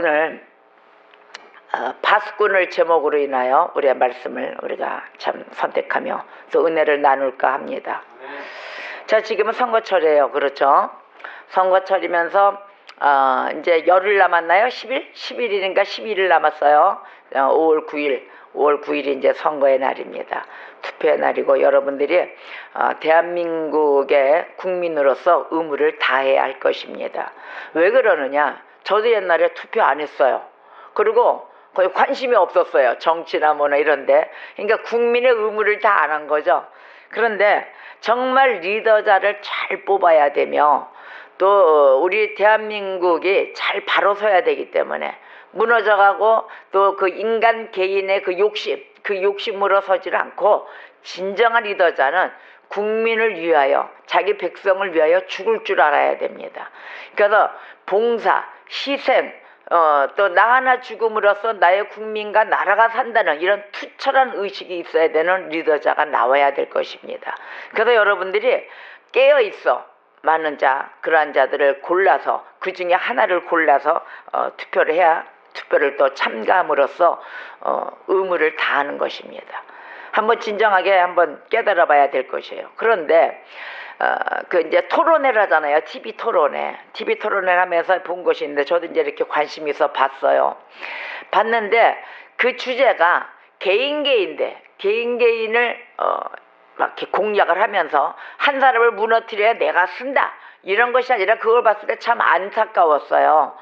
오늘 파수꾼을 제목으로 인하여 우리의 말씀을 우리가 참 선택하며 또 은혜를 나눌까 합니다. 자, 지금은 선거철이에요. 그렇죠? 선거철이면서 이제 열흘 남았나요? 10일? 11일인가 11일 남았어요. 5월 9일이 이제 선거의 날입니다. 투표의 날이고, 여러분들이 대한민국의 국민으로서 의무를 다해야 할 것입니다. 왜 그러느냐? 저도 옛날에 투표 안 했어요. 그리고 거의 관심이 없었어요. 정치나 뭐나 이런데. 그러니까 국민의 의무를 다 안 한 거죠. 그런데 정말 리더자를 잘 뽑아야 되며, 또 우리 대한민국이 잘 바로 서야 되기 때문에 무너져가고, 또 그 인간 개인의 그 욕심으로 서질 않고, 진정한 리더자는 국민을 위하여, 자기 백성을 위하여 죽을 줄 알아야 됩니다. 그래서 봉사, 희생, 또 나 하나 죽음으로써 나의 국민과 나라가 산다는 이런 투철한 의식이 있어야 되는 리더자가 나와야 될 것입니다. 그래서 여러분들이 깨어있어 많은 자, 그러한 자들을 골라서, 그 중에 하나를 골라서 투표를 해야, 투표를 또 참가함으로써 의무를 다하는 것입니다. 한번 진정하게 한번 깨달아 봐야 될 것이에요. 그런데 그 이제 토론회를 하잖아요. TV 토론회를 하면서 본 것이 있는데, 저도 이제 이렇게 관심이 있어 봤어요. 봤는데 그 주제가 개인을 막 이렇게 공략을 하면서 한 사람을 무너뜨려야 내가 쓴다, 이런 것이 아니라, 그걸 봤을 때 참 안타까웠어요.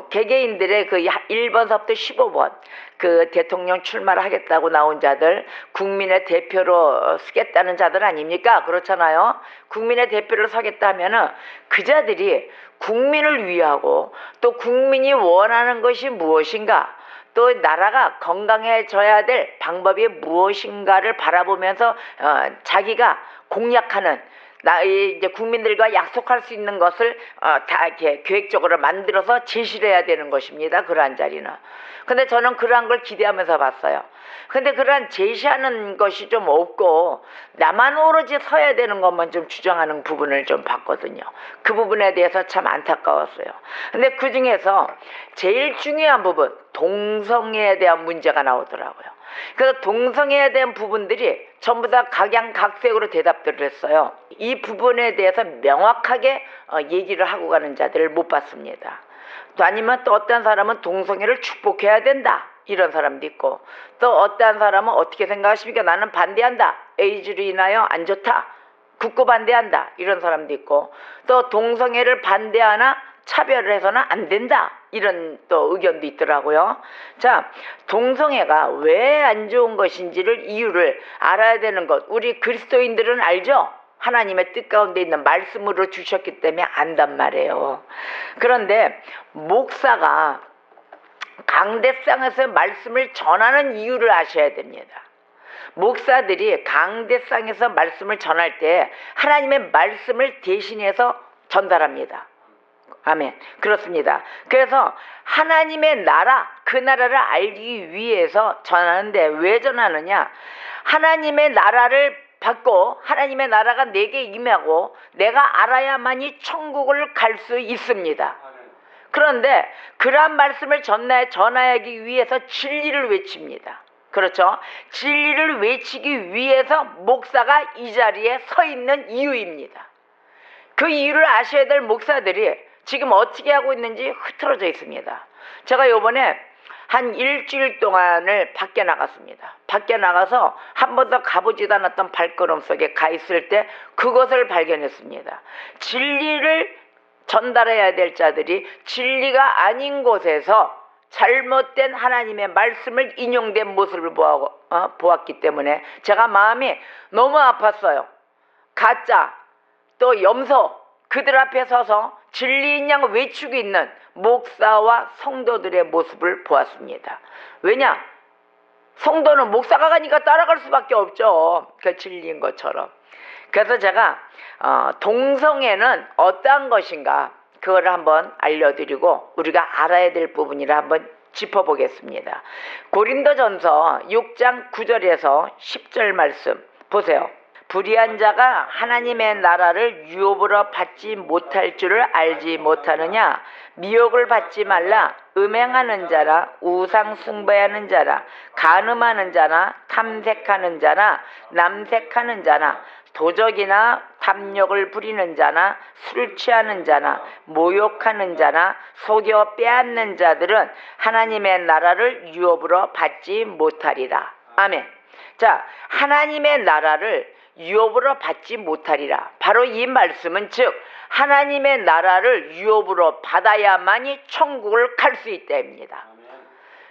개개인들의 그 1번서부터 15번 그 대통령 출마를 하겠다고 나온 자들, 국민의 대표로 쓰겠다는 자들 아닙니까? 그렇잖아요. 국민의 대표로 서겠다 하면은 그 자들이 국민을 위하고, 또 국민이 원하는 것이 무엇인가, 또 나라가 건강해져야 될 방법이 무엇인가를 바라보면서 자기가 공략하는, 이제 국민들과 약속할 수 있는 것을 다 이렇게 계획적으로 만들어서 제시를 해야 되는 것입니다. 그러한 자리는. 근데 저는 그러한 걸 기대하면서 봤어요. 근데 그러한 제시하는 것이 좀 없고, 나만 오로지 서야 되는 것만 좀 주장하는 부분을 좀 봤거든요. 그 부분에 대해서 참 안타까웠어요. 근데 그 중에서 제일 중요한 부분, 동성애에 대한 문제가 나오더라고요. 그래서 동성애에 대한 부분들이 전부 다 각양각색으로 대답들을 했어요. 이 부분에 대해서 명확하게 얘기를 하고 가는 자들을 못 봤습니다. 또 아니면 또 어떤 사람은 동성애를 축복해야 된다, 이런 사람도 있고, 또 어떤 사람은 어떻게 생각하십니까? 나는 반대한다, 에이즈로 인하여 안 좋다, 굳고 반대한다, 이런 사람도 있고, 또 동성애를 반대하나 차별을 해서는 안 된다, 이런 또 의견도 있더라고요. 자, 동성애가 왜 안 좋은 것인지를, 이유를 알아야 되는 것, 우리 그리스도인들은 알죠? 하나님의 뜻 가운데 있는 말씀으로 주셨기 때문에 안단 말이에요. 그런데 목사가 강대상에서 말씀을 전하는 이유를 아셔야 됩니다. 목사들이 강대상에서 말씀을 전할 때 하나님의 말씀을 대신해서 전달합니다. 아멘. 그렇습니다. 그래서 하나님의 나라, 그 나라를 알기 위해서 전하는데, 왜 전하느냐? 하나님의 나라를 받고 하나님의 나라가 내게 임하고 내가 알아야만이 천국을 갈 수 있습니다. 그런데 그러한 말씀을 전하기 위해서 진리를 외칩니다. 그렇죠? 진리를 외치기 위해서 목사가 이 자리에 서 있는 이유입니다. 그 이유를 아셔야 될 목사들이 지금 어떻게 하고 있는지 흐트러져 있습니다. 제가 요번에 한 일주일 동안을 밖에 나갔습니다. 밖에 나가서 한 번도 가보지도 않았던 발걸음 속에 가 있을 때 그것을 발견했습니다. 진리를 전달해야 될 자들이 진리가 아닌 곳에서 잘못된 하나님의 말씀을 인용된 모습을 보았기 때문에 제가 마음이 너무 아팠어요. 가짜, 또 염소, 그들 앞에 서서 진리인 양 외치고 있는 목사와 성도들의 모습을 보았습니다. 왜냐? 성도는 목사가 가니까 따라갈 수밖에 없죠. 그 진리인 것처럼. 그래서 제가 동성애는 어떠한 것인가, 그걸 한번 알려드리고 우리가 알아야 될 부분이라 한번 짚어보겠습니다. 고린도전서 6장 9절에서 10절 말씀 보세요. 불의한 자가 하나님의 나라를 유업으로 받지 못할 줄을 알지 못하느냐? 미혹을 받지 말라. 음행하는 자라, 우상 숭배하는 자라, 간음하는 자나, 탐색하는 자나, 남색하는 자나, 도적이나 탐욕을 부리는 자나, 술 취하는 자나, 모욕하는 자나, 속여 빼앗는 자들은 하나님의 나라를 유업으로 받지 못하리라. 아멘. 자, 하나님의 나라를 유업으로 받지 못하리라. 바로 이 말씀은 즉 하나님의 나라를 유업으로 받아야만이 천국을 갈 수 있다입니다.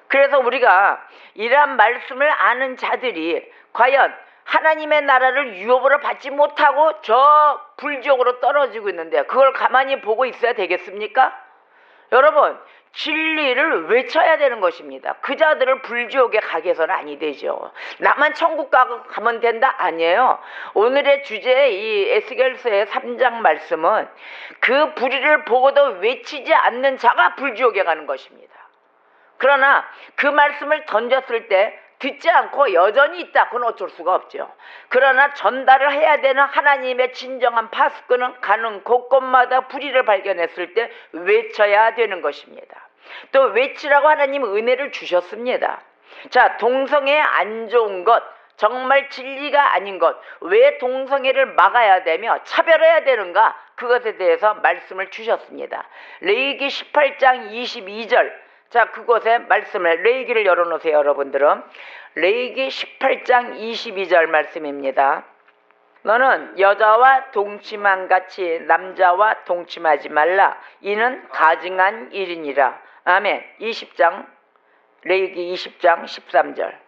그래서 우리가 이러한 말씀을 아는 자들이 과연 하나님의 나라를 유업으로 받지 못하고 저 불지옥으로 떨어지고 있는데 그걸 가만히 보고 있어야 되겠습니까? 여러분, 진리를 외쳐야 되는 것입니다. 그 자들을 불지옥에 가게 해서는 아니 되죠. 나만 천국 가면 된다? 아니에요. 오늘의 주제 이 에스겔서의 3장 말씀은 그 불의를 보고도 외치지 않는 자가 불지옥에 가는 것입니다. 그러나 그 말씀을 던졌을 때 듣지 않고 여전히 있다. 그건 어쩔 수가 없죠. 그러나 전달을 해야 되는 하나님의 진정한 파수꾼은 가는 곳곳마다 불의를 발견했을 때 외쳐야 되는 것입니다. 또 외치라고 하나님은 은혜를 주셨습니다. 자, 동성애 안 좋은 것, 정말 진리가 아닌 것, 왜 동성애를 막아야 되며 차별해야 되는가, 그것에 대해서 말씀을 주셨습니다. 레위기 18장 22절, 자, 그곳에 말씀을, 레위기를 열어놓으세요. 여러분들은 레위기 18장 22절 말씀입니다. 너는 여자와 동침한 같이 남자와 동침하지 말라. 이는 가증한 일이니라. 아멘. 20장 레위기 20장 13절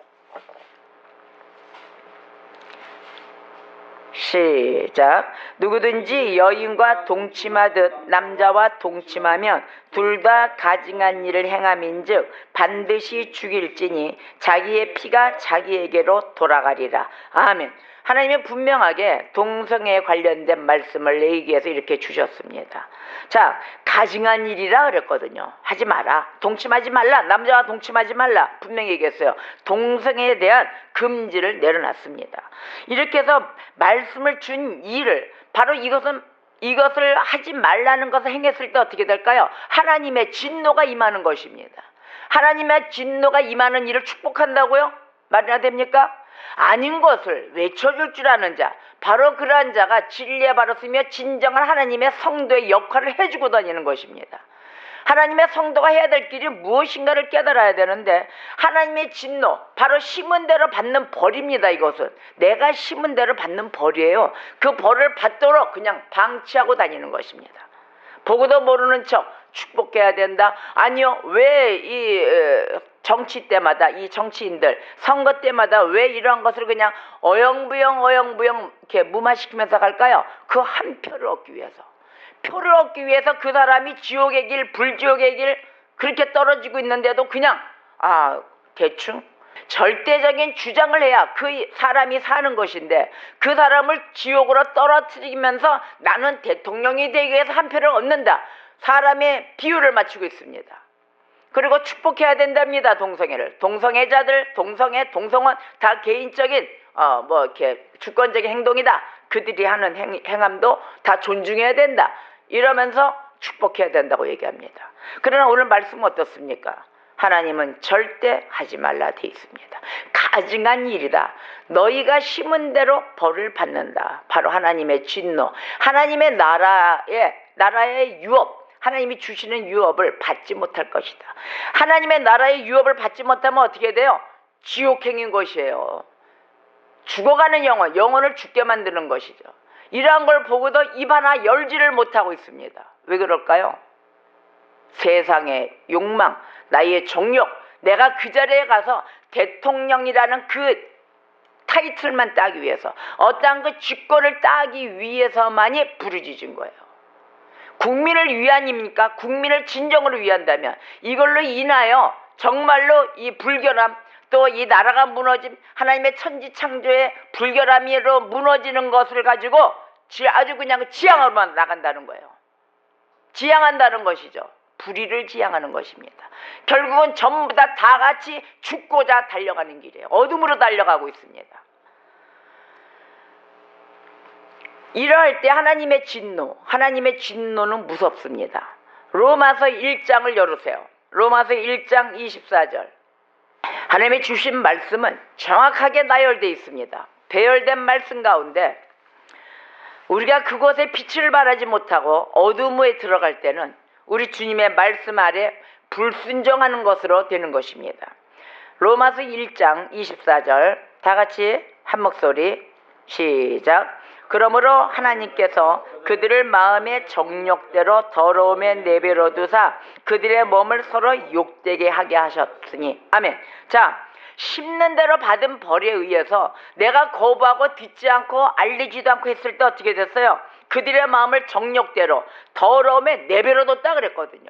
시작. 누구든지 여인과 동침하듯 남자와 동침하면 둘 다 가증한 일을 행함인즉 반드시 죽일지니 자기의 피가 자기에게로 돌아가리라. 아멘. 하나님은 분명하게 동성애에 관련된 말씀을 레위기에서 이렇게 주셨습니다. 자, 가증한 일이라 그랬거든요. 하지 마라. 동침하지 말라. 남자와 동침하지 말라. 분명히 얘기했어요. 동성애에 대한 금지를 내려놨습니다. 이렇게 해서 말씀을 준 일을, 바로 이것을 하지 말라는 것을 행했을 때 어떻게 될까요? 하나님의 진노가 임하는 것입니다. 하나님의 진노가 임하는 일을 축복한다고요? 말이나 됩니까? 아닌 것을 외쳐줄 줄 아는 자, 바로 그러한 자가 진리에 바르으며 진정한 하나님의 성도의 역할을 해주고 다니는 것입니다. 하나님의 성도가 해야 될 길이 무엇인가를 깨달아야 되는데 하나님의 진노, 바로 심은 대로 받는 벌입니다. 이것은 내가 심은 대로 받는 벌이에요. 그 벌을 받도록 그냥 방치하고 다니는 것입니다. 보고도 모르는 척 축복해야 된다. 아니요, 왜 이 정치 때마다 이 정치인들 선거 때마다 왜 이러한 것을 그냥 어영부영 이렇게 무마시키면서 갈까요? 그 한 표를 얻기 위해서. 표를 얻기 위해서 그 사람이 지옥의 길, 불지옥의 길 그렇게 떨어지고 있는데도 그냥 대충 절대적인 주장을 해야 그 사람이 사는 것인데 그 사람을 지옥으로 떨어뜨리면서 나는 대통령이 되기 위해서 한 표를 얻는다. 사람의 비율을 맞추고 있습니다. 그리고 축복해야 된답니다. 동성애를. 동성애자들, 동성원 다 개인적인 이렇게 주권적인 행동이다. 그들이 하는 행함도 다 존중해야 된다. 이러면서 축복해야 된다고 얘기합니다. 그러나 오늘 말씀은 어떻습니까? 하나님은 절대 하지 말라 되어 있습니다. 가증한 일이다. 너희가 심은 대로 벌을 받는다. 바로 하나님의 진노, 하나님의 나라의 유업, 하나님이 주시는 유업을 받지 못할 것이다. 하나님의 나라의 유업을 받지 못하면 어떻게 돼요? 지옥행인 것이에요. 죽어가는 영혼을 죽게 만드는 것이죠. 이러한 걸 보고도 입 하나 열지를 못하고 있습니다. 왜 그럴까요? 세상의 욕망, 나의 정욕, 내가 그 자리에 가서 대통령이라는 그 타이틀만 따기 위해서, 어떠한 그 직권을 따기 위해서만이 부르짖은 거예요. 국민을 위한입니까? 국민을 진정으로 위한다면 이걸로 인하여 정말로 이 불결함, 또 이 나라가 무너짐, 하나님의 천지창조의 불결함으로 무너지는 것을 가지고 아주 그냥 지향으로만 나간다는 거예요. 지향한다는 것이죠. 불의를 지향하는 것입니다. 결국은 전부 다 같이 죽고자 달려가는 길이에요. 어둠으로 달려가고 있습니다. 이러할 때 하나님의 진노는 무섭습니다. 로마서 1장을 열으세요. 로마서 1장 24절. 하나님의 주신 말씀은 정확하게 나열되어 있습니다. 배열된 말씀 가운데 우리가 그곳에 빛을 발하지 못하고 어둠에 들어갈 때는 우리 주님의 말씀 아래 불순종하는 것으로 되는 것입니다. 로마서 1장 24절 다 같이 한 목소리 시작. 그러므로 하나님께서 그들을 마음의 정욕대로 더러움에 내버려 두사 그들의 몸을 서로 욕되게 하게 하셨으니. 아멘. 자, 심는 대로 받은 벌에 의해서 내가 거부하고 듣지 않고 알리지도 않고 했을 때 어떻게 됐어요? 그들의 마음을 정욕대로 더러움에 내버려 뒀다 그랬거든요.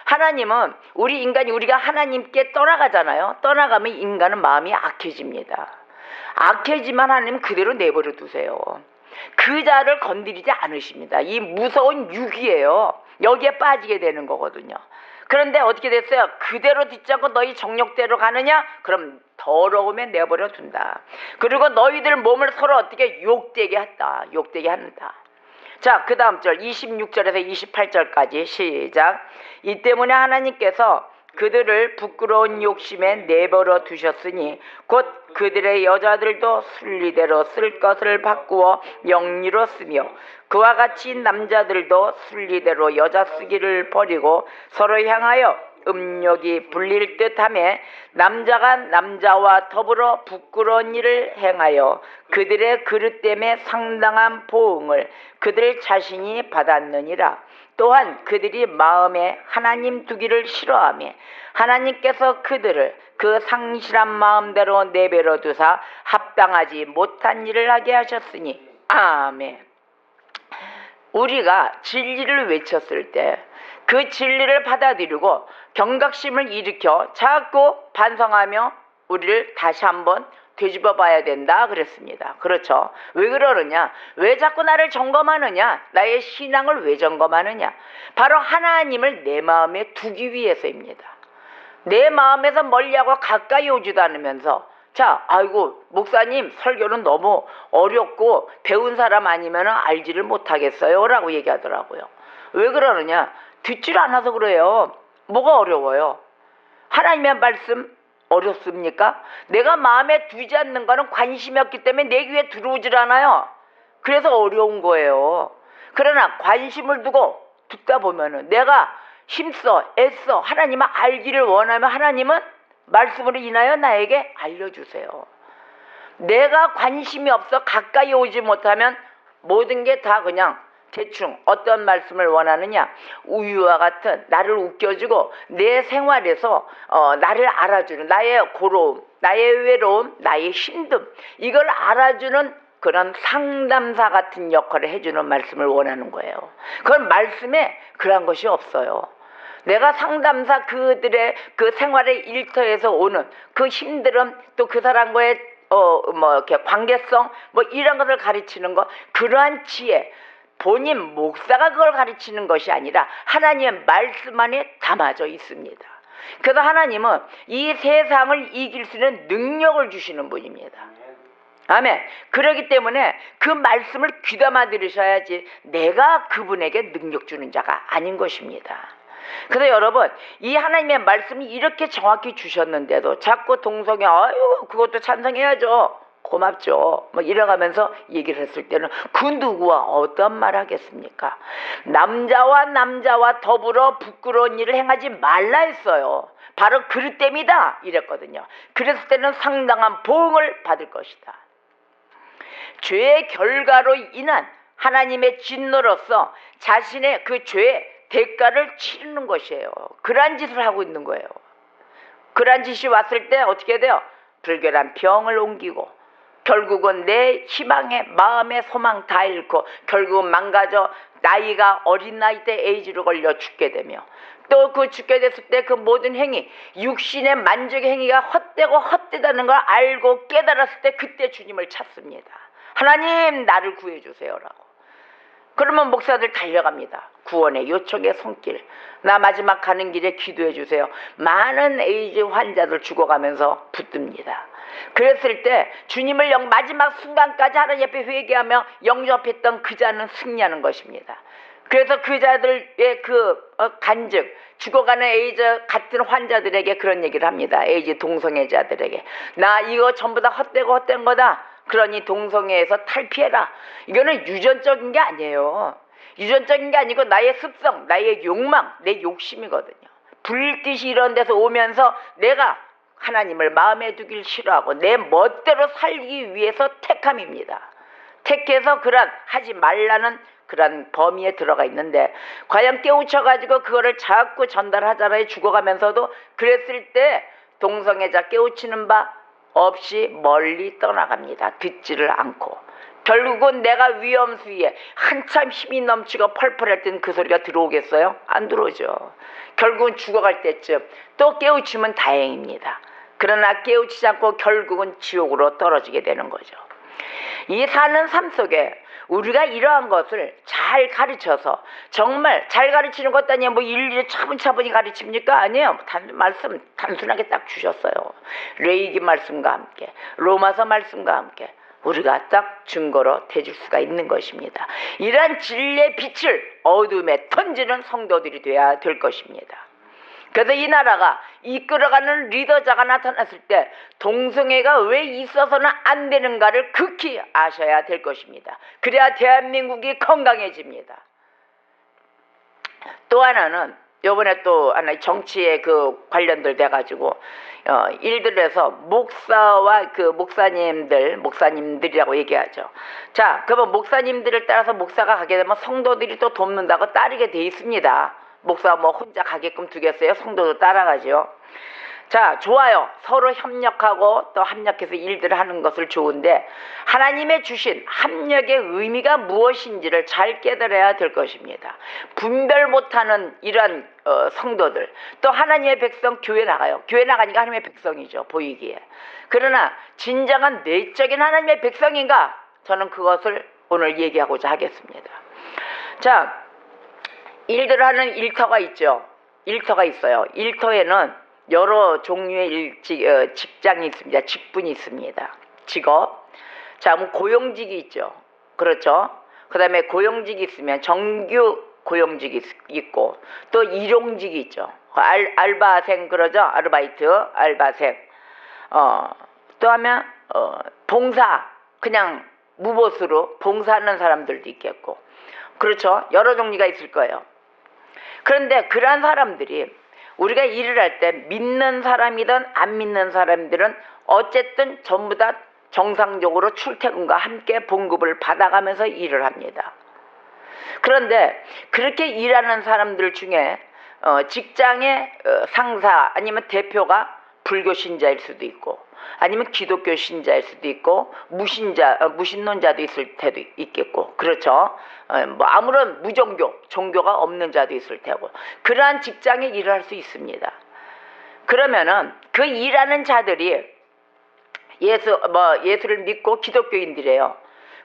하나님은 우리 인간이 우리가 하나님께 떠나가잖아요. 떠나가면 인간은 마음이 악해집니다. 악해지만 하나님 그대로 내버려 두세요. 그 자를 건드리지 않으십니다. 이 무서운 육이에요. 여기에 빠지게 되는 거거든요. 그런데 어떻게 됐어요? 그대로 듣지 않고 너희 정욕대로 가느냐? 그럼 더러움에 내버려 둔다. 그리고 너희들 몸을 서로 어떻게 욕되게 한다. 욕되게 한다. 자, 그 다음 절 26절에서 28절까지 시작. 이 때문에 하나님께서 그들을 부끄러운 욕심에 내버려 두셨으니 곧 그들의 여자들도 순리대로 쓸 것을 바꾸어 영리로 쓰며 그와 같이 남자들도 순리대로 여자 쓰기를 버리고 서로 향하여 음욕이 불릴 듯하며 남자가 남자와 더불어 부끄러운 일을 행하여 그들의 그릇됨에 상당한 보응을 그들 자신이 받았느니라. 또한 그들이 마음에 하나님 두기를 싫어하며 하나님께서 그들을 그 상실한 마음대로 내버려 두사 합당하지 못한 일을 하게 하셨으니. 아멘. 우리가 진리를 외쳤을 때 그 진리를 받아들이고 경각심을 일으켜 자꾸 반성하며 우리를 다시 한번 되짚어 봐야 된다 그랬습니다. 그렇죠. 왜 그러느냐? 왜 자꾸 나를 점검하느냐? 나의 신앙을 왜 점검하느냐? 바로 하나님을 내 마음에 두기 위해서입니다. 내 마음에서 멀리하고 가까이 오지도 않으면서 자, 아이고 목사님 설교는 너무 어렵고 배운 사람 아니면 알지를 못하겠어요 라고 얘기하더라고요. 왜 그러느냐? 듣질 않아서 그래요. 뭐가 어려워요? 하나님의 말씀 어렵습니까? 내가 마음에 두지 않는 거는 관심이 없기 때문에 내 귀에 들어오질 않아요. 그래서 어려운 거예요. 그러나 관심을 두고 듣다 보면은 내가 힘써 애써 하나님을 알기를 원하면 하나님은 말씀으로 인하여 나에게 알려주세요. 내가 관심이 없어 가까이 오지 못하면 모든 게 다 그냥 대충 어떤 말씀을 원하느냐, 우유와 같은 나를 웃겨주고 내 생활에서 나를 알아주는 나의 고로움, 나의 외로움, 나의 힘듦, 이걸 알아주는 그런 상담사 같은 역할을 해주는 말씀을 원하는 거예요. 그건 말씀에 그런 것이 없어요. 내가 상담사 그들의 그 생활의 일터에서 오는 그 힘듦, 또 그 사람과의 이렇게 관계성, 이런 것을 가르치는 것, 그러한 지혜, 본인 목사가 그걸 가르치는 것이 아니라 하나님의 말씀 안에 담아져 있습니다. 그래서 하나님은 이 세상을 이길 수 있는 능력을 주시는 분입니다. 아멘. 그렇기 때문에 그 말씀을 귀담아 들으셔야지 내가 그분에게 능력 주는 자가 아닌 것입니다. 그래서 여러분, 이 하나님의 말씀이 이렇게 정확히 주셨는데도 자꾸 동성애 아유 그것도 찬성해야죠, 고맙죠, 이래가면서 얘기를 했을 때는 그 누구와 어떤 말 하겠습니까? 남자와 더불어 부끄러운 일을 행하지 말라 했어요. 바로 그릇됨이다 이랬거든요. 그랬을 때는 상당한 보응을 받을 것이다. 죄의 결과로 인한 하나님의 진노로서 자신의 그 죄의 대가를 치르는 것이에요. 그러한 짓을 하고 있는 거예요. 그러한 짓이 왔을 때 어떻게 돼요? 불결한 병을 옮기고 결국은 내 희망의 마음의 소망 다 잃고 결국은 망가져 나이가 어린 나이 때 에이즈로 걸려 죽게 되며 또 그 죽게 됐을 때 그 모든 행위, 육신의 만족의 행위가 헛되고 헛되다는 걸 알고 깨달았을 때 그때 주님을 찾습니다. 하나님 나를 구해주세요라고. 그러면 목사들 달려갑니다. 구원의 요청의 손길, 나 마지막 가는 길에 기도해 주세요. 많은 에이즈 환자들 죽어가면서 붙듭니다. 그랬을 때 주님을 마지막 순간까지 하나님 앞에 회개하며 영접했던 그 자는 승리하는 것입니다. 그래서 그 자들의 간증, 죽어가는 에이즈 같은 환자들에게 그런 얘기를 합니다. 에이즈 동성애자들에게. 나 이거 전부 다 헛된 거다. 그러니 동성애에서 탈피해라. 이거는 유전적인 게 아니에요. 유전적인 게 아니고 나의 습성, 나의 욕망, 내 욕심이거든요. 불빛이 이런 데서 오면서 내가 하나님을 마음에 두길 싫어하고 내 멋대로 살기 위해서 택함입니다. 택해서 하지 말라는 그런 범위에 들어가 있는데, 과연 깨우쳐가지고 그거를 자꾸 전달하잖아요. 죽어가면서도. 그랬을 때 동성애자 깨우치는 바 없이 멀리 떠나갑니다. 듣지를 않고. 결국은 내가 위험수위에 한참 힘이 넘치고 펄펄할 땐 그 소리가 들어오겠어요? 안 들어오죠. 결국은 죽어갈 때쯤 또 깨우치면 다행입니다. 그러나 깨우치지 않고 결국은 지옥으로 떨어지게 되는 거죠. 이 사는 삶 속에 우리가 이러한 것을 잘 가르쳐서, 정말 잘 가르치는 것도 아니에요. 뭐 일일이 차분차분히 가르칩니까? 아니에요. 말씀 단순하게 딱 주셨어요. 레위기 말씀과 함께, 로마서 말씀과 함께 우리가 딱 증거로 대줄 수가 있는 것입니다. 이러한 진리의 빛을 어둠에 던지는 성도들이 돼야 될 것입니다. 그래서 이 나라가 이끌어가는 리더자가 나타났을 때 동성애가 왜 있어서는 안 되는가를 극히 아셔야 될 것입니다. 그래야 대한민국이 건강해집니다. 또 하나는 요번에 또 하나 정치에 관련들 돼가지고 일들에서 목사와 목사님들이라고 얘기하죠. 자, 그러면 목사님들을 따라서 목사가 가게 되면 성도들이 또 돕는다고 따르게 돼 있습니다. 목사 혼자 가게끔 두겠어요? 성도도 따라가죠. 자, 좋아요. 서로 협력하고 또 합력해서 일들을 하는 것을 좋은데, 하나님의 주신 합력의 의미가 무엇인지를 잘 깨달아야 될 것입니다. 분별 못하는 이런 성도들, 또 하나님의 백성 교회 나가요. 교회 나가니까 하나님의 백성이죠, 보이기에. 그러나 진정한 내적인 하나님의 백성인가? 저는 그것을 오늘 얘기하고자 하겠습니다. 자, 일들을 하는 일터가 있죠. 일터가 있어요. 일터에는 여러 종류의 직장이 있습니다. 직분이 있습니다. 직업. 자, 고용직이 있죠. 그렇죠. 그 다음에 고용직이 있으면 정규 고용직이 있고, 또 일용직이 있죠. 알바생 그러죠. 아르바이트, 알바생. 또 하면 봉사, 그냥 무보수로 봉사하는 사람들도 있겠고, 그렇죠. 여러 종류가 있을 거예요. 그런데 그러한 사람들이 우리가 일을 할 때 믿는 사람이든 안 믿는 사람들은 어쨌든 전부 다 정상적으로 출퇴근과 함께 봉급을 받아가면서 일을 합니다. 그런데 그렇게 일하는 사람들 중에 직장의 상사 아니면 대표가 불교 신자일 수도 있고, 아니면 기독교 신자일 수도 있고, 무신론자도 있을 때도 있겠고, 그렇죠. 아무런 종교가 없는 자도 있을 테고, 그러한 직장에 일을 할 수 있습니다. 그러면은 그 일하는 자들이 예수를 믿고 기독교인들이에요.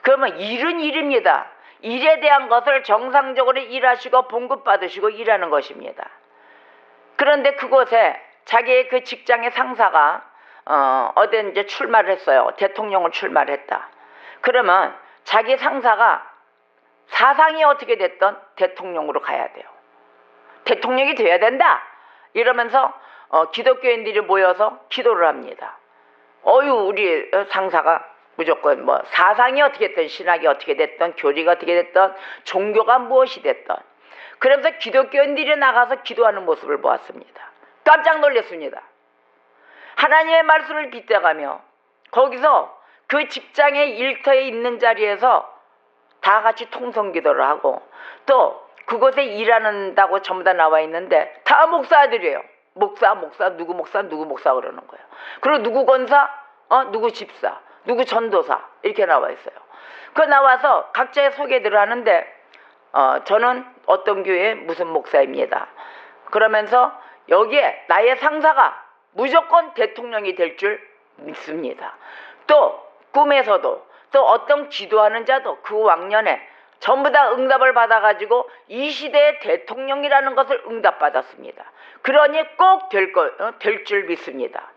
그러면 일은 일입니다. 일에 대한 것을 정상적으로 일하시고 봉급 받으시고 일하는 것입니다. 그런데 그곳에 자기의 그 직장의 상사가 어디 이제 출마를 했어요. 대통령을 출마를 했다. 그러면 자기 상사가 사상이 어떻게 됐든 대통령으로 가야 돼요. 대통령이 돼야 된다. 이러면서 기독교인들이 모여서 기도를 합니다. 우리 상사가 무조건 사상이 어떻게 됐든, 신학이 어떻게 됐든, 교리가 어떻게 됐든, 종교가 무엇이 됐든, 그러면서 기독교인들이 나가서 기도하는 모습을 보았습니다. 깜짝 놀랐습니다. 하나님의 말씀을 빗대가며 거기서 그 직장의 일터에 있는 자리에서 다 같이 통성기도를 하고, 또 그곳에 일하는다고 전부 다 나와 있는데 다 목사들이에요. 목사 누구 목사 그러는 거예요. 그리고 누구 권사, 누구 집사, 누구 전도사 이렇게 나와 있어요. 그 나와서 각자의 소개들을 하는데 저는 어떤 교회의 무슨 목사입니다. 그러면서 여기에 나의 상사가 무조건 대통령이 될 줄 믿습니다. 또 꿈에서도, 또 어떤 기도하는 자도 그 왕년에 전부 다 응답을 받아가지고 이 시대의 대통령이라는 것을 응답받았습니다. 그러니 꼭 될 줄 믿습니다.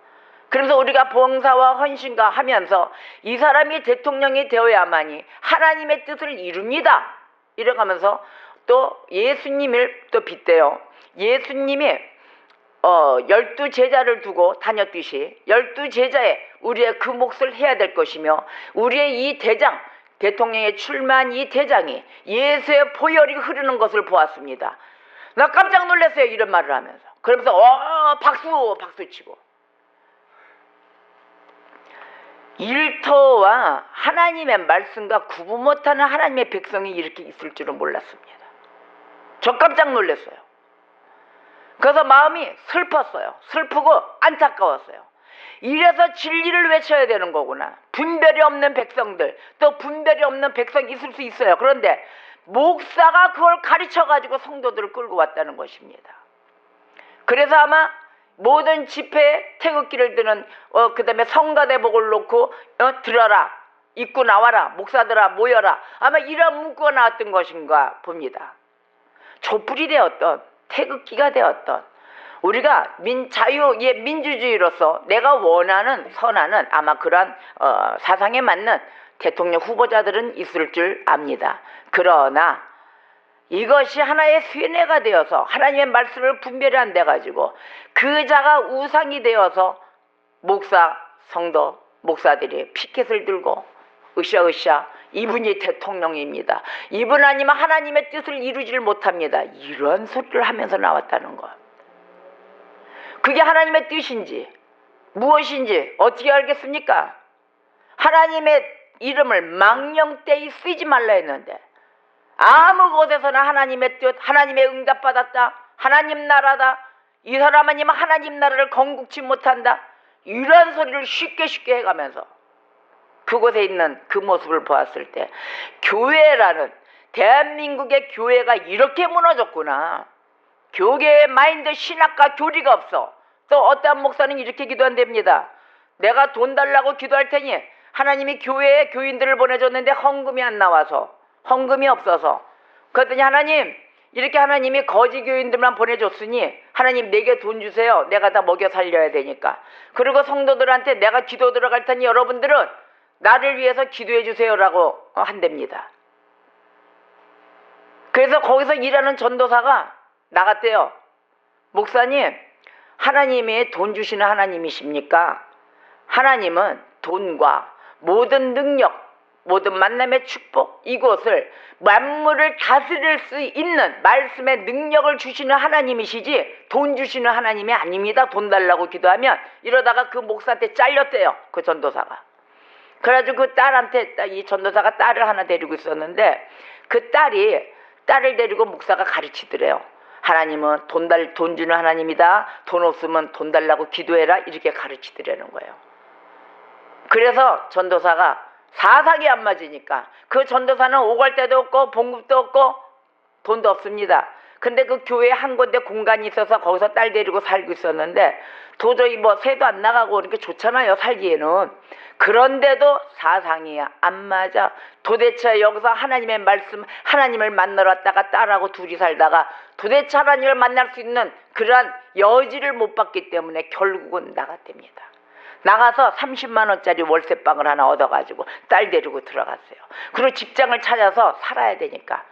그래서 우리가 봉사와 헌신과 하면서 이 사람이 대통령이 되어야만이 하나님의 뜻을 이룹니다. 이래가면서 또 예수님을 또 빗대요. 예수님이 12제자를 두고 다녔듯이 12제자에 우리의 그 몫을 해야 될 것이며, 우리의 이 대장, 대통령에 출마한 이 대장이 예수의 보혈이 흐르는 것을 보았습니다. 나 깜짝 놀랐어요, 이런 말을 하면서. 그러면서 박수 치고. 일터와 하나님의 말씀과 구분 못하는 하나님의 백성이 이렇게 있을 줄은 몰랐습니다. 저 깜짝 놀랐어요. 그래서 마음이 슬펐어요. 슬프고 안타까웠어요. 이래서 진리를 외쳐야 되는 거구나. 분별이 없는 백성들, 또 분별이 없는 백성이 있을 수 있어요. 그런데 목사가 그걸 가르쳐가지고 성도들을 끌고 왔다는 것입니다. 그래서 아마 모든 집회에 태극기를 드는 그 다음에 성가대복을 놓고 들어라, 입고 나와라, 목사들아 모여라, 아마 이런 문구가 나왔던 것인가 봅니다. 촛불이 되었던 태극기가 되었던 우리가 민주주의로서 내가 원하는 선하는 아마 그러한 사상에 맞는 대통령 후보자들은 있을 줄 압니다. 그러나 이것이 하나의 쇠뇌가 되어서 하나님의 말씀을 분별이 안 돼가지고 그 자가 우상이 되어서 성도, 목사들이 피켓을 들고 으쌰으쌰 이분이 대통령입니다, 이분 아니면 하나님의 뜻을 이루지를 못합니다, 이런 소리를 하면서 나왔다는 것. 그게 하나님의 뜻인지 무엇인지 어떻게 알겠습니까? 하나님의 이름을 망령되이 쓰지 말라 했는데 아무 곳에서나 하나님의 뜻, 하나님의 응답받았다, 하나님 나라다, 이 사람 아니면 하나님 나라를 건국치 못한다, 이런 소리를 쉽게 해가면서 그곳에 있는 그 모습을 보았을 때 교회라는, 대한민국의 교회가 이렇게 무너졌구나. 교계의 마인드, 신학과 교리가 없어. 또 어떠한 목사는 이렇게 기도한답니다. 내가 돈 달라고 기도할 테니 하나님이 교회에 교인들을 보내줬는데 헌금이 안 나와서, 헌금이 없어서, 그랬더니 하나님, 이렇게 하나님이 거지 교인들만 보내줬으니 하나님 내게 돈 주세요, 내가 다 먹여 살려야 되니까. 그리고 성도들한테 내가 기도 들어갈 테니 여러분들은 나를 위해서 기도해 주세요라고 한답니다. 그래서 거기서 일하는 전도사가 나갔대요. 목사님, 하나님이 돈 주시는 하나님이십니까? 하나님은 돈과 모든 능력, 모든 만남의 축복, 이곳을 만물을 다스릴 수 있는 말씀의 능력을 주시는 하나님이시지 돈 주시는 하나님이 아닙니다. 돈 달라고 기도하면. 이러다가 그 목사한테 잘렸대요, 그 전도사가. 그래가지고 그 딸한테, 이 전도사가 딸을 하나 데리고 있었는데 그 딸을 데리고 목사가 가르치더래요. 하나님은 돈 주는 하나님이다, 돈 없으면 돈 달라고 기도해라, 이렇게 가르치더라는 거예요. 그래서 전도사가 사상이 안 맞으니까 그 전도사는 오갈 데도 없고 봉급도 없고 돈도 없습니다. 근데 그 교회에 한 군데 공간이 있어서 거기서 딸 데리고 살고 있었는데 도저히 뭐 새도 안 나가고 그러니까 좋잖아요, 살기에는. 그런데도 사상이 안 맞아. 도대체 여기서 하나님의 말씀, 하나님을 만나러 왔다가 딸하고 둘이 살다가 도대체 하나님을 만날 수 있는 그러한 여지를 못 받기 때문에 결국은 나갔답니다. 나가서 30만 원짜리 월세방을 하나 얻어가지고 딸 데리고 들어갔어요. 그리고 직장을 찾아서 살아야 되니까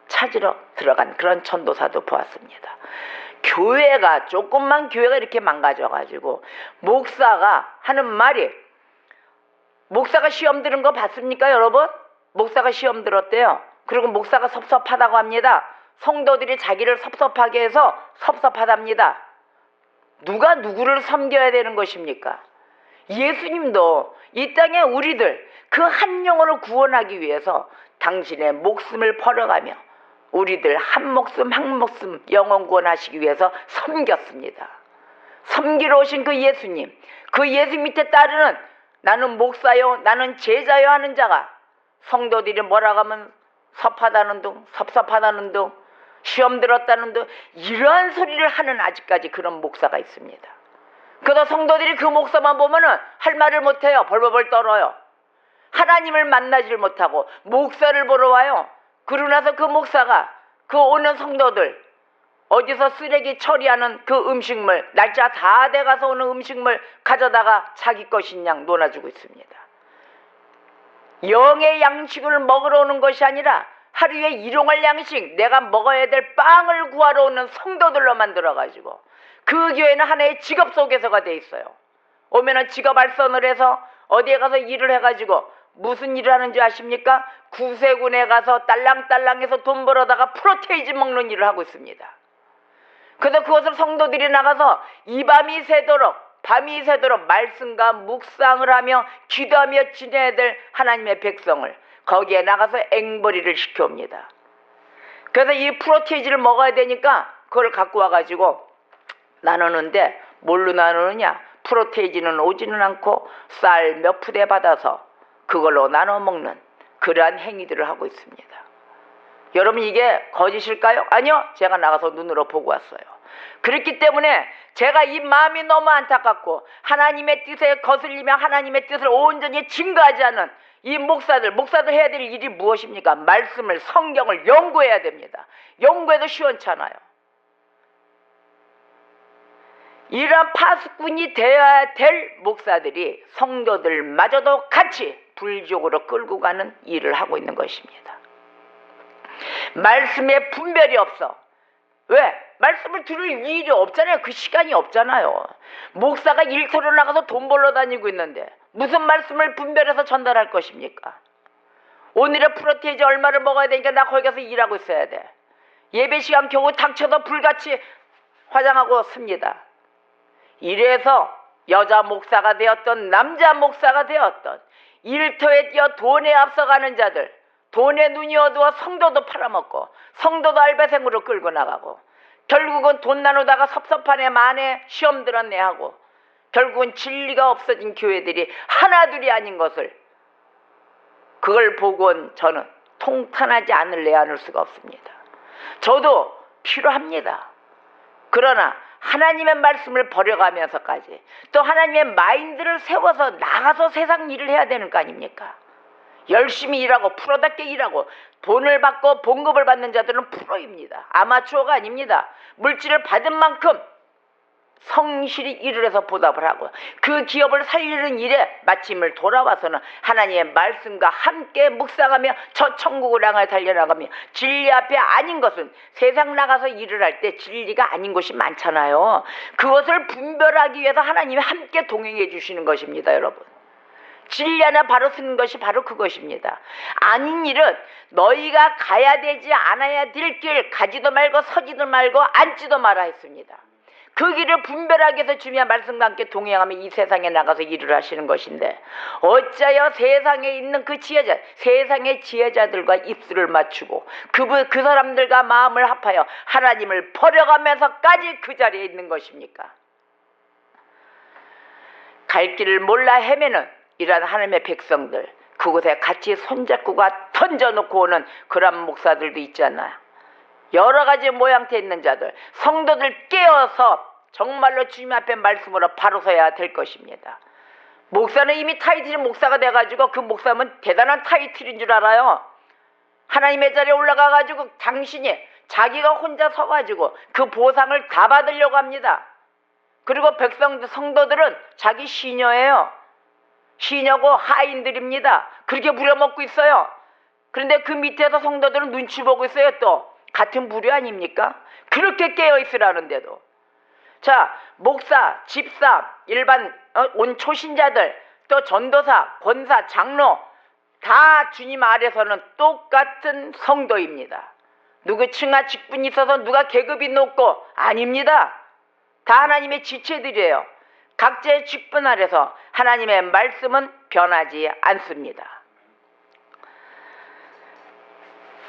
찾으러 들어간 그런 전도사도 보았습니다. 교회가, 조금만 교회가 이렇게 망가져가지고 목사가 하는 말이, 목사가 시험 들은 거 봤습니까 여러분? 목사가 시험 들었대요. 그리고 목사가 섭섭하다고 합니다. 성도들이 자기를 섭섭하게 해서 섭섭하답니다. 누가 누구를 섬겨야 되는 것입니까? 예수님도 이 땅에 우리들 그 한 영혼을 구원하기 위해서 당신의 목숨을 버려가며 우리들 한 목숨 한 목숨 영혼 구원하시기 위해서 섬겼습니다. 섬기러 오신 그 예수님, 그 예수 밑에 따르는 나는 목사요, 나는 제자요 하는 자가 성도들이 뭐라고 하면 섭하다는 둥, 섭섭하다는 둥, 시험 들었다는 둥, 이러한 소리를 하는 아직까지 그런 목사가 있습니다. 그래서 성도들이 그 목사만 보면은 할 말을 못해요. 벌벌벌 떨어요. 하나님을 만나질 못하고 목사를 보러 와요. 그러고 나서 그 목사가 그 오는 성도들 어디서 쓰레기 처리하는 그 음식물, 날짜 다 돼가서 오는 음식물 가져다가 자기 것인 양 논아주고 있습니다. 영의 양식을 먹으러 오는 것이 아니라 하루에 일용할 양식, 내가 먹어야 될 빵을 구하러 오는 성도들로 만들어가지고 그 교회는 하나의 직업 속에서가 돼 있어요. 오면은 직업 알선을 해서 어디에 가서 일을 해가지고 무슨 일을 하는지 아십니까? 구세군에 가서 딸랑딸랑해서 돈 벌어다가 프로테이즈 먹는 일을 하고 있습니다. 그래서 그것을 성도들이 나가서 이 밤이 새도록 말씀과 묵상을 하며 기도하며 지내야 될 하나님의 백성을 거기에 나가서 앵벌이를 시켜옵니다. 그래서 이 프로테이즈를 먹어야 되니까 그걸 갖고 와가지고 나누는데 뭘로 나누느냐? 프로테이즈는 오지는 않고 쌀 몇 푸대 받아서 그걸로 나눠 먹는 그러한 행위들을 하고 있습니다. 여러분, 이게 거짓일까요? 아니요. 제가 나가서 눈으로 보고 왔어요. 그렇기 때문에 제가 이 마음이 너무 안타깝고 하나님의 뜻에 거슬리며 하나님의 뜻을 온전히 증거하지 않은 이 목사들 해야 될 일이 무엇입니까? 말씀을, 성경을 연구해야 됩니다. 연구해도 시원찮아요. 이러한 파수꾼이 되어야 될 목사들이 성도들마저도 같이 불지옥으로 끌고 가는 일을 하고 있는 것입니다. 말씀에 분별이 없어. 왜? 말씀을 들을 일이 없잖아요. 그 시간이 없잖아요. 목사가 일터로 나가서 돈 벌러 다니고 있는데 무슨 말씀을 분별해서 전달할 것입니까? 오늘의 프로테이즈 얼마를 먹어야 되니까 나 거기 가서 일하고 있어야 돼. 예배 시간 겨우 닥쳐서 불같이 화장하고 씁니다. 이래서 여자 목사가 되었던 남자 목사가 되었던 일터에 뛰어 돈에 앞서가는 자들, 돈에 눈이 어두워 성도도 팔아먹고 성도도 알바생으로 끌고 나가고 결국은 돈 나누다가 섭섭하네 마네 시험 들었네 하고 결국은 진리가 없어진 교회들이 하나둘이 아닌 것을 그걸 보고는 저는 통탄하지 않을래야 않을 수가 없습니다. 저도 필요합니다. 그러나 하나님의 말씀을 버려가면서까지 또 하나님의 마인드를 세워서 나가서 세상 일을 해야 되는 거 아닙니까? 열심히 일하고 프로답게 일하고 돈을 받고 봉급을 받는 자들은 프로입니다. 아마추어가 아닙니다. 물질을 받은 만큼 성실히 일을 해서 보답을 하고 그 기업을 살리는 일에 마침을 돌아와서는 하나님의 말씀과 함께 묵상하며 저 천국을 향해 달려나가며 진리 앞에 아닌 것은 세상 나가서 일을 할 때 진리가 아닌 것이 많잖아요. 그것을 분별하기 위해서 하나님이 함께 동행해 주시는 것입니다. 여러분, 진리 하나 바로 쓰는 것이 바로 그것입니다. 아닌 일은 너희가 가야 되지 않아야 될 길 가지도 말고 서지도 말고 앉지도 마라 했습니다. 그 길을 분별하기 위해서 주님의 말씀과 함께 동행하며 이 세상에 나가서 일을 하시는 것인데 어찌하여 세상에 있는 그 지혜자, 세상의 지혜자들과 입술을 맞추고 그 사람들과 마음을 합하여 하나님을 버려가면서까지 그 자리에 있는 것입니까? 갈 길을 몰라 헤매는 이러한 하나님의 백성들, 그곳에 같이 손잡고가 던져놓고 오는 그런 목사들도 있잖아요. 여러 가지 모양태 있는 자들, 성도들 깨어서 정말로 주님 앞에 말씀으로 바로 서야 될 것입니다. 목사는 이미 타이틀이 목사가 돼가지고 그 목사면 대단한 타이틀인 줄 알아요. 하나님의 자리에 올라가가지고 당신이 자기가 혼자 서가지고 그 보상을 다 받으려고 합니다. 그리고 성도들은 자기 시녀예요. 시녀고 하인들입니다. 그렇게 부려먹고 있어요. 그런데 그 밑에서 성도들은 눈치 보고 있어요. 또 같은 부류 아닙니까? 그렇게 깨어있으라는데도. 자, 목사, 집사, 일반 온 초신자들, 또 전도사, 권사, 장로 다 주님 아래서는 똑같은 성도입니다. 누구 층하 직분이 있어서 누가 계급이 높고 아닙니다. 다 하나님의 지체들이에요. 각자의 직분 아래서 하나님의 말씀은 변하지 않습니다.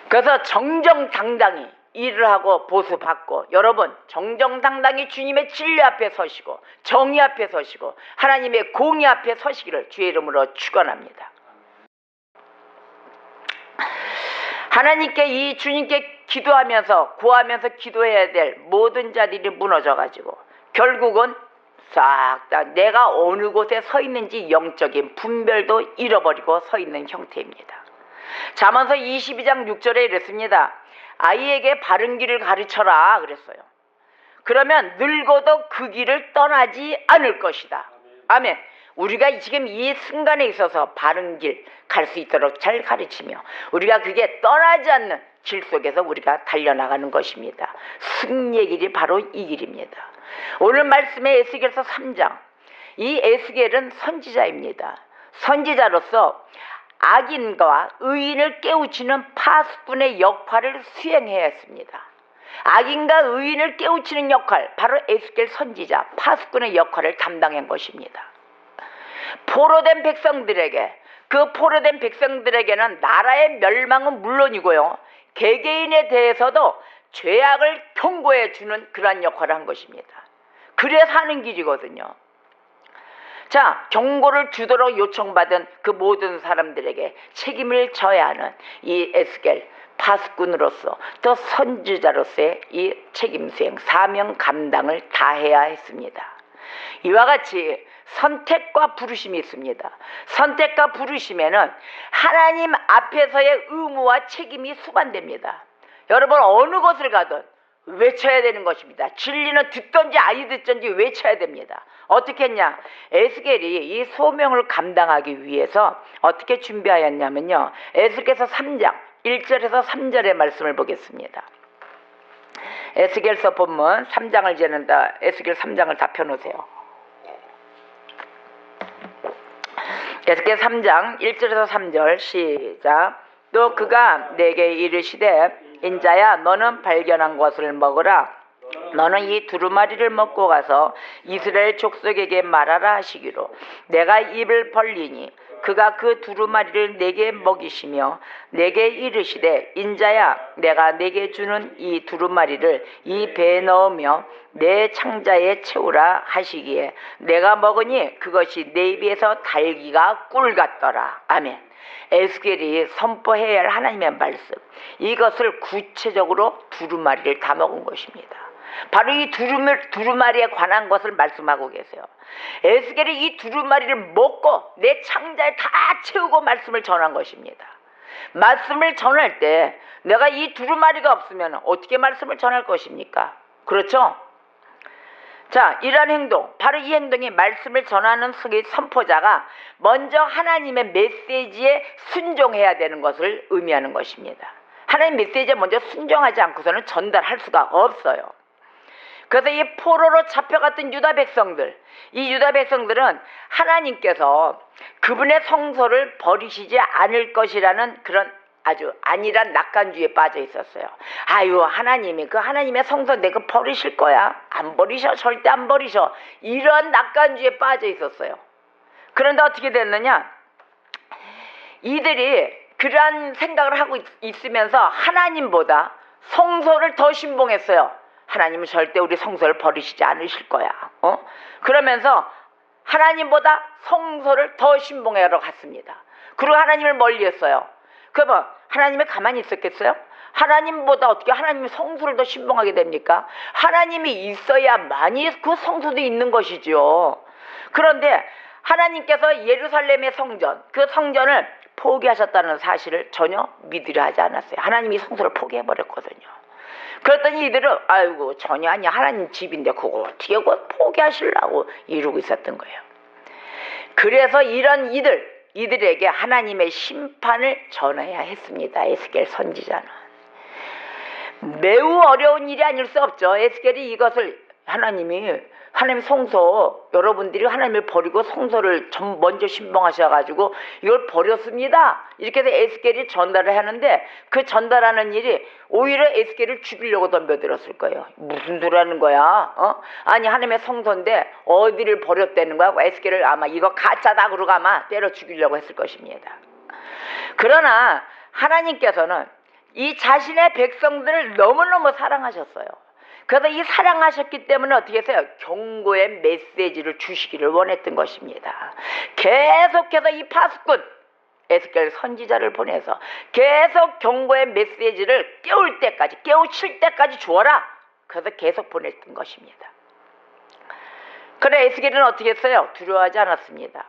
그래서 정정당당히 일을 하고 보수받고 여러분 정정당당히 주님의 진리 앞에 서시고 정의 앞에 서시고 하나님의 공의 앞에 서시기를 주의 이름으로 축원합니다. 하나님께 이 주님께 기도하면서 구하면서 기도해야 될 모든 자들이 무너져가지고 결국은 싹 다 내가 어느 곳에 서 있는지 영적인 분별도 잃어버리고 서 있는 형태입니다. 잠언서 22장 6절에 이랬습니다. 아이에게 바른 길을 가르쳐라 그랬어요. 그러면 늙어도 그 길을 떠나지 않을 것이다. 아멘. 우리가 지금 이 순간에 있어서 바른 길 갈 수 있도록 잘 가르치며 우리가 그게 떠나지 않는 길 속에서 우리가 달려나가는 것입니다. 승리의 길이 바로 이 길입니다. 오늘 말씀의 에스겔서 3장, 이 에스겔은 선지자입니다. 선지자로서 악인과 의인을 깨우치는 파수꾼의 역할을 수행해야 했습니다. 악인과 의인을 깨우치는 역할, 바로 에스겔 선지자, 파수꾼의 역할을 담당한 것입니다. 포로된 백성들에게, 그 포로된 백성들에게는 나라의 멸망은 물론이고요, 개개인에 대해서도 죄악을 경고해 주는 그러한 역할을 한 것입니다. 그래서 하는 길이거든요. 자, 경고를 주도록 요청받은 그 모든 사람들에게 책임을 져야 하는 이 에스겔 파수꾼으로서 또 선지자로서의 이 책임 수행, 사명 감당을 다해야 했습니다. 이와 같이 선택과 부르심이 있습니다. 선택과 부르심에는 하나님 앞에서의 의무와 책임이 수반됩니다. 여러분, 어느 곳을 가든 외쳐야 되는 것입니다. 진리는 듣든지 아니 듣든지 외쳐야 됩니다. 어떻게 했냐? 에스겔이 이 소명을 감당하기 위해서 어떻게 준비하였냐면요, 에스겔서 3장 1절에서 3절의 말씀을 보겠습니다. 에스겔서 본문 3장을 재는다. 에스겔 3장을 다 펴놓으세요. 에스겔 3장 1절에서 3절 시작. 또 그가 내게 이르시되 인자야, 너는 발견한 것을 먹으라. 너는 이 두루마리를 먹고 가서 이스라엘 족속에게 말하라 하시기로 내가 입을 벌리니 그가 그 두루마리를 내게 먹이시며 내게 이르시되 인자야, 내가 내게 주는 이 두루마리를 이 배에 넣으며 내 창자에 채우라 하시기에 내가 먹으니 그것이 내 입에서 달기가 꿀 같더라. 아멘. 에스겔이 선포해야 할 하나님의 말씀, 이것을 구체적으로 두루마리를 다 먹은 것입니다. 바로 이 두루마리에 관한 것을 말씀하고 계세요. 에스겔이 이 두루마리를 먹고 내 창자에 다 채우고 말씀을 전한 것입니다. 말씀을 전할 때 내가 이 두루마리가 없으면 어떻게 말씀을 전할 것입니까? 그렇죠? 자, 이러한 행동, 바로 이 행동이 말씀을 전하는 선포자가 먼저 하나님의 메시지에 순종해야 되는 것을 의미하는 것입니다. 하나님 메시지에 먼저 순종하지 않고서는 전달할 수가 없어요. 그래서 이 포로로 잡혀갔던 유다 백성들, 이 유다 백성들은 하나님께서 그분의 성소를 버리시지 않을 것이라는 그런 아주 안일한 낙관주의에 빠져 있었어요. 아유, 하나님이 그 하나님의 성소인데 그 버리실 거야? 안 버리셔, 절대 안 버리셔. 이런 낙관주의에 빠져 있었어요. 그런데 어떻게 됐느냐? 이들이 그러한 생각을 하고 있으면서 하나님보다 성소를 더 신봉했어요. 하나님은 절대 우리 성소를 버리시지 않으실 거야. 그러면서 하나님보다 성소를 더 신봉하러 갔습니다. 그리고 하나님을 멀리했어요. 그러면 하나님이 가만히 있었겠어요? 하나님보다 어떻게 하나님이 성소를 더 신봉하게 됩니까? 하나님이 있어야만이 그 성소도 있는 것이죠. 그런데 하나님께서 예루살렘의 성전, 그 성전을 포기하셨다는 사실을 전혀 믿으려 하지 않았어요. 하나님이 성소를 포기해버렸거든요. 그랬더니 이들은 아이고, 전혀 아니야, 하나님 집인데 그거 어떻게 그거 포기하시려고 이러고 있었던 거예요. 그래서 이런 이들에게 하나님의 심판을 전해야 했습니다. 에스겔 선지자는. 매우 어려운 일이 아닐 수 없죠. 에스겔이 이것을 하나님 성소, 여러분들이 하나님을 버리고 성소를 먼저 신봉하셔가지고 이걸 버렸습니다, 이렇게 해서 에스겔이 전달을 하는데, 그 전달하는 일이 오히려 에스겔을 죽이려고 덤벼들었을 거예요. 무슨 소리 하는 거야? 아니, 하나님의 성소인데 어디를 버렸다는 거야? 에스겔을 아마 이거 가짜다 그러고 아마 때려 죽이려고 했을 것입니다. 그러나 하나님께서는 이 자신의 백성들을 너무너무 사랑하셨어요. 그래서 이 사랑하셨기 때문에 어떻게 했어요? 경고의 메시지를 주시기를 원했던 것입니다. 계속해서 이 파수꾼 에스겔 선지자를 보내서 계속 경고의 메시지를 깨우칠 때까지 주어라. 그래서 계속 보냈던 것입니다. 그런데 에스겔은 어떻게 했어요? 두려워하지 않았습니다.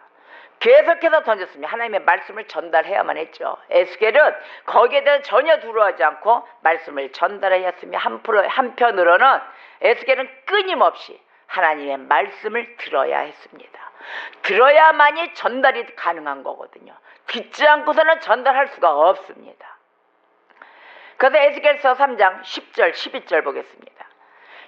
계속해서 던졌습니다. 하나님의 말씀을 전달해야만 했죠. 에스겔은 거기에 대해 전혀 두려워하지 않고 말씀을 전달하였으며 한편으로는 에스겔은 끊임없이 하나님의 말씀을 들어야 했습니다. 들어야만이 전달이 가능한 거거든요. 듣지 않고서는 전달할 수가 없습니다. 그래서 에스겔서 3장 10절 11절 보겠습니다.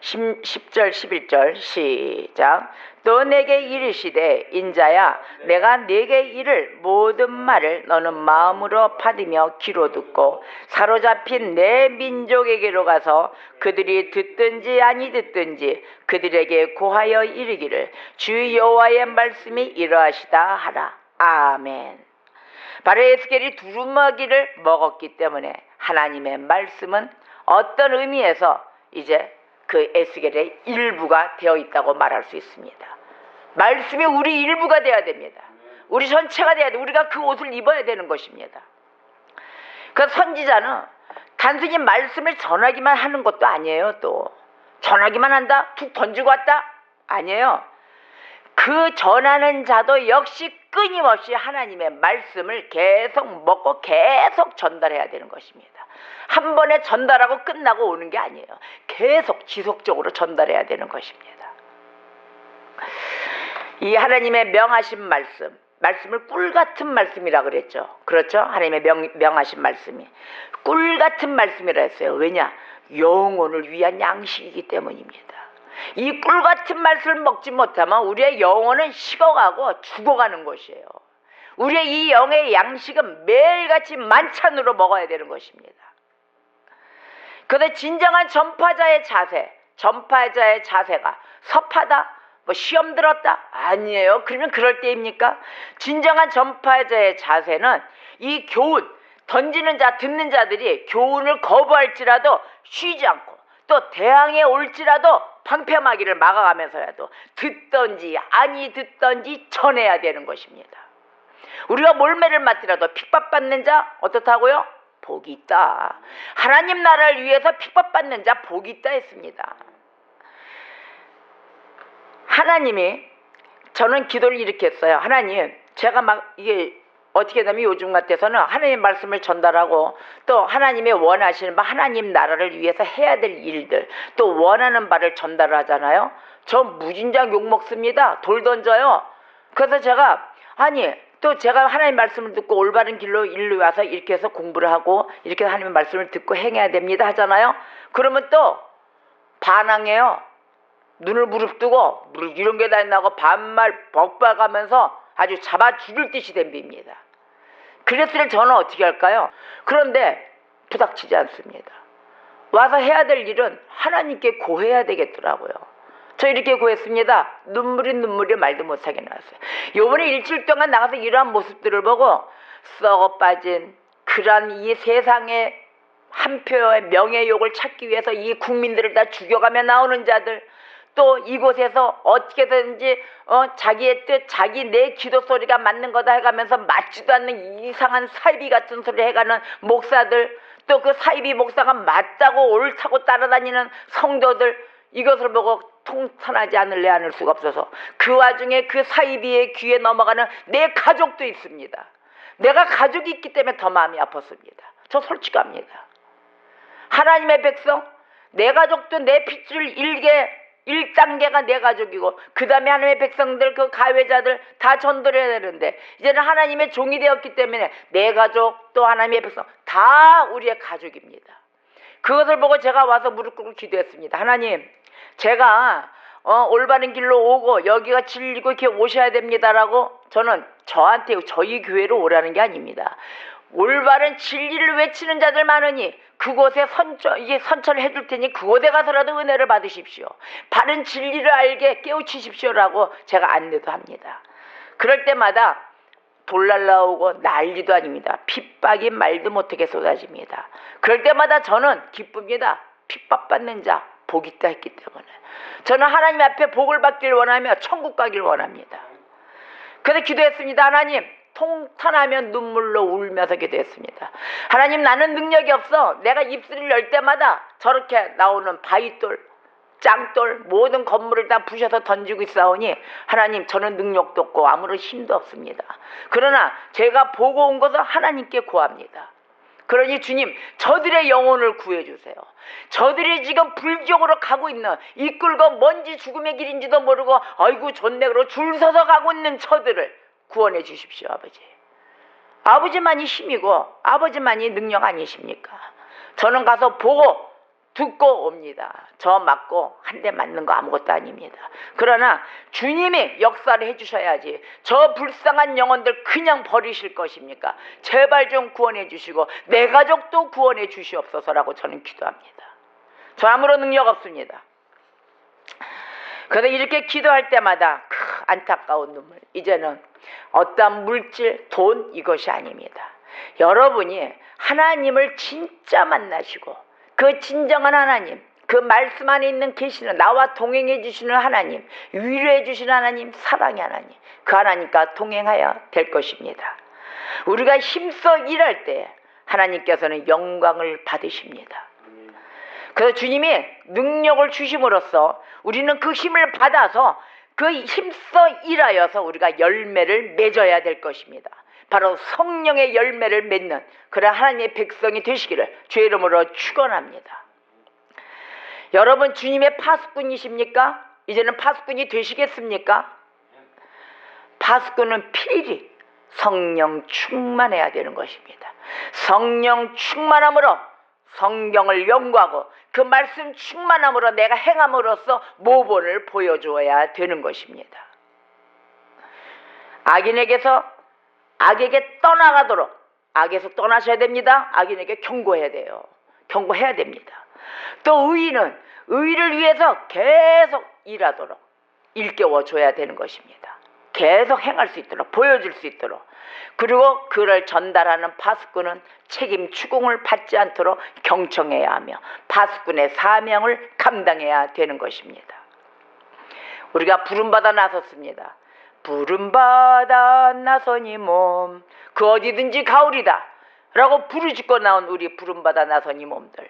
10절 11절 시작. 너 내게 이르시되 인자야 내가 네게 이를 모든 말을 너는 마음으로 받으며 귀로 듣고 사로잡힌 내 민족에게로 가서 그들이 듣든지 아니 듣든지 그들에게 고하여 이르기를 주 여호와의 말씀이 이러하시다 하라. 아멘. 바로 에스겔이 두루마기를 먹었기 때문에 하나님의 말씀은 어떤 의미에서 이제 그 에스겔의 일부가 되어 있다고 말할 수 있습니다. 말씀이 우리 일부가 되어야 됩니다. 우리 전체가 되어야 돼. 우리가 그 옷을 입어야 되는 것입니다. 그 선지자는 단순히 말씀을 전하기만 하는 것도 아니에요. 또 전하기만 한다? 툭 던지고 왔다? 아니에요. 그 전하는 자도 역시 끊임없이 하나님의 말씀을 계속 먹고 계속 전달해야 되는 것입니다. 한 번에 전달하고 끝나고 오는 게 아니에요. 계속 지속적으로 전달해야 되는 것입니다. 이 하나님의 명하신 말씀을 꿀같은 말씀이라 그랬죠. 그렇죠? 하나님의 명하신 말씀이 꿀같은 말씀이라 했어요. 왜냐? 영혼을 위한 양식이기 때문입니다. 이 꿀같은 말씀을 먹지 못하면 우리의 영혼은 식어가고 죽어가는 것이에요. 우리의 이 영의 양식은 매일같이 만찬으로 먹어야 되는 것입니다. 그런데 진정한 전파자의 자세가 섭하다? 뭐 시험 들었다? 아니에요. 그러면 그럴 때입니까? 진정한 전파자의 자세는 이 교훈, 던지는 자, 듣는 자들이 교훈을 거부할지라도 쉬지 않고 또 대항해 올지라도 방패막이를 막아가면서라도 듣던지 아니 듣던지 전해야 되는 것입니다. 우리가 몰매를 맞더라도 핍박받는 자 어떻다고요? 복이 있다. 하나님 나라를 위해서 핍박받는 자 복이 있다 했습니다. 하나님이 저는 기도를 이렇게 했어요. 하나님, 제가 막 이게 어떻게 되면 요즘 같아서는 하나님의 말씀을 전달하고 또 하나님의 원하시는 바 하나님 나라를 위해서 해야 될 일들 또 원하는 바를 전달하잖아요. 저 무진장 욕먹습니다. 돌 던져요. 그래서 제가 또 제가 하나님 말씀을 듣고 올바른 길로 와서 이렇게 해서 공부를 하고 이렇게 하나님의 말씀을 듣고 행해야 됩니다 하잖아요. 그러면 또 반항해요. 눈을 부릅뜨고 이런 게 다 있나고 반말 벅박하면서 아주 잡아 죽일 듯이 덤빕니다. 그랬을 때 저는 어떻게 할까요? 그런데 부닥치지 않습니다. 와서 해야 될 일은 하나님께 고해야 되겠더라고요. 저 이렇게 고했습니다. 눈물이 말도 못하게 나왔어요. 요번에 일주일 동안 나가서 이러한 모습들을 보고 썩어 빠진 그런 이 세상의 한 표의 명예욕을 찾기 위해서 이 국민들을 다 죽여가며 나오는 자들 또 이곳에서 어떻게든지 자기의 뜻, 내 기도 소리가 맞는 거다 해가면서 맞지도 않는 이상한 사이비 같은 소리 해가는 목사들 또 그 사이비 목사가 맞다고 옳다고 따라다니는 성도들 이것을 보고 통탄하지 않을 수가 없어서 그 와중에 그 사이비의 귀에 넘어가는 내 가족도 있습니다. 내가 가족이 있기 때문에 더 마음이 아팠습니다. 저 솔직합니다. 하나님의 백성, 내 가족도 내 핏줄 1단계가 내 가족이고 그 다음에 하나님의 백성들 그 가외자들 다 전도해야 되는데 이제는 하나님의 종이 되었기 때문에 내 가족 또 하나님의 백성 다 우리의 가족입니다. 그것을 보고 제가 와서 무릎 꿇고 기도했습니다. 하나님, 제가 올바른 길로 오고 여기가 진리고 이렇게 오셔야 됩니다라고 저는 저한테 저희 교회로 오라는 게 아닙니다. 올바른 진리를 외치는 자들 많으니 그곳에 선처를 해줄 테니 그곳에 가서라도 은혜를 받으십시오. 바른 진리를 알게 깨우치십시오라고 제가 안내도 합니다. 그럴 때마다 돌 날라오고 난리도 아닙니다. 핍박이 말도 못하게 쏟아집니다. 그럴 때마다 저는 기쁩니다. 핍박받는 자 복 있다 했기 때문에 저는 하나님 앞에 복을 받기를 원하며 천국 가기를 원합니다. 그래서 기도했습니다. 하나님, 통탄하며 눈물로 울면서 기도했습니다. 하나님, 나는 능력이 없어. 내가 입술을 열 때마다 저렇게 나오는 바위돌, 짱돌 모든 건물을 다 부셔서 던지고 있사오니 하나님, 저는 능력도 없고 아무런 힘도 없습니다. 그러나 제가 보고 온 것은 하나님께 구합니다. 그러니 주님, 저들의 영혼을 구해주세요. 저들이 지금 불지옥으로 가고 있는, 이끌고 뭔지 죽음의 길인지도 모르고 아이고 좋네 그러고 줄 서서 가고 있는 저들을 구원해 주십시오. 아버지. 아버지만이 힘이고 아버지만이 능력 아니십니까? 저는 가서 보고 듣고 옵니다. 저 맞고 한 대 맞는 거 아무것도 아닙니다. 그러나 주님이 역사를 해주셔야지 저 불쌍한 영혼들 그냥 버리실 것입니까? 제발 좀 구원해 주시고 내 가족도 구원해 주시옵소서라고 저는 기도합니다. 저 아무런 능력 없습니다. 그래서 이렇게 기도할 때마다 안타까운 눈물. 이제는 어떤 물질, 돈 이것이 아닙니다. 여러분이 하나님을 진짜 만나시고 그 진정한 하나님, 그 말씀 안에 있는 계시는 나와 동행해 주시는 하나님, 위로해 주시는 하나님, 사랑의 하나님, 그 하나님과 동행하여 될 것입니다. 우리가 힘써 일할 때 하나님께서는 영광을 받으십니다. 그래서 주님이 능력을 주심으로써 우리는 그 힘을 받아서 그 힘써 일하여서 우리가 열매를 맺어야 될 것입니다. 바로 성령의 열매를 맺는 그런 하나님의 백성이 되시기를 주의 이름으로 축원합니다. 여러분 주님의 파수꾼이십니까? 이제는 파수꾼이 되시겠습니까? 파수꾼은 필히 성령 충만해야 되는 것입니다. 성령 충만함으로 성경을 연구하고 그 말씀 충만함으로 내가 행함으로써 모본을 보여주어야 되는 것입니다. 악에게 떠나가도록, 악에서 떠나셔야 됩니다. 악인에게 경고해야 돼요. 경고해야 됩니다. 또 의인은 의를 위해서 계속 일하도록 일깨워줘야 되는 것입니다. 계속 행할 수 있도록, 보여줄 수 있도록. 그리고 그를 전달하는 파수꾼은 책임 추궁을 받지 않도록 경청해야 하며 파수꾼의 사명을 감당해야 되는 것입니다. 우리가 부름받아 나섰습니다. 부름받아 나서니 몸 그 어디든지 가오리다 라고 부르짖고 나온 우리 부름받아 나서니 몸들,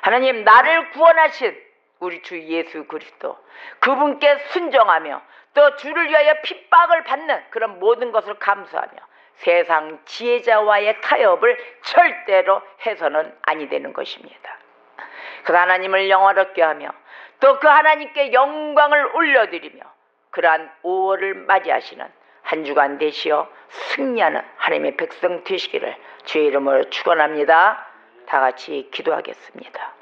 하나님 나를 구원하신 우리 주 예수 그리스도 그분께 순종하며 또 주를 위하여 핍박을 받는 그런 모든 것을 감수하며 세상 지혜자와의 타협을 절대로 해서는 아니 되는 것입니다. 그 하나님을 영화롭게 하며 또 그 하나님께 영광을 올려드리며 그러한 5월을 맞이하시는 한 주간 되시어 승리하는 하나님의 백성 되시기를 주의 이름으로 축원합니다. 다 같이 기도하겠습니다.